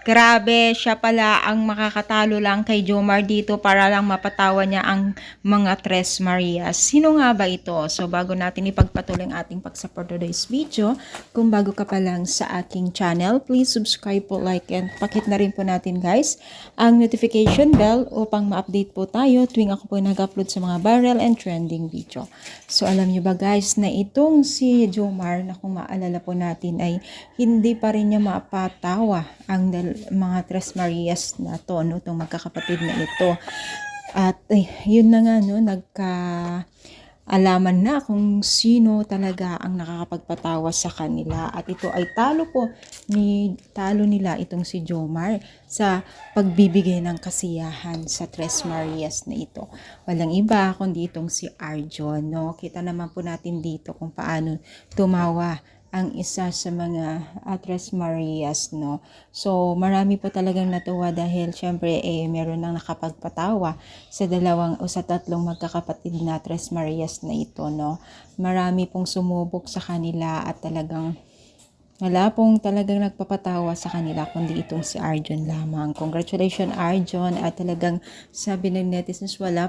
Grabe, siya pala ang makakatalo lang kay Jomar dito para lang mapatawa niya ang mga Tres Marias. Sino nga ba ito? So bago natin ipagpatuloy ang ating pag-support today's video, kung bago ka pa lang sa aking channel, please subscribe po, like, and pakit na rin po natin guys ang notification bell upang ma-update po tayo tuwing ako po nag-upload sa mga viral and trending video. So alam niyo ba guys na itong si Jomar na kung maalala po natin ay hindi pa rin niya mapatawa ang mga Tres Marias na to, no, itong magkakapatid na ito. At yun na nga, no, alaman na kung sino talaga ang nakakapagpatawa sa kanila. At ito ay talo nila itong si Jomar sa pagbibigay ng kasiyahan sa Tres Marias na ito. Walang iba kundi itong si Arjon, no. Kita naman po natin dito kung paano tumawa ang isa sa mga Tres Marias, no. So marami po talagang natuwa dahil syempre meron nang nakapagpatawa sa dalawang o sa tatlong magkakapatid na Tres Marias na ito, no. Marami pong sumubok sa kanila at talagang wala pong talagang nagpapatawa sa kanila kundi itong si Arjon lamang. Congratulations Arjon, at talagang sabi ng netizens wala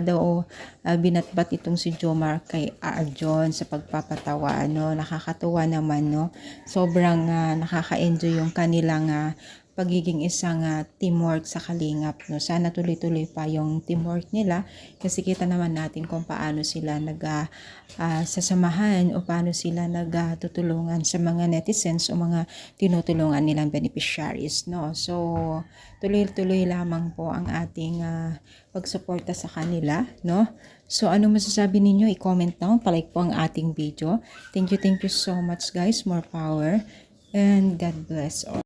daw binatbat itong si Jomar kay Arjon sa pagpapatawa, no. Nakakatuwa naman, no. Sobrang nakaka-enjoy yung kanilang pagiging isang teamwork sa Kalingap, no. Sana tuloy-tuloy pa yung teamwork nila kasi kita naman natin kung paano sila sasamahan o paano sila nagtutulungan sa mga netizens o mga tinutulungan nilang beneficiaries, no. So tuloy-tuloy lamang po ang ating pagsuporta sa kanila, no. So ano masasabi ninyo? I-comment down, palike po ang ating video. Thank you so much guys, more power and God bless all.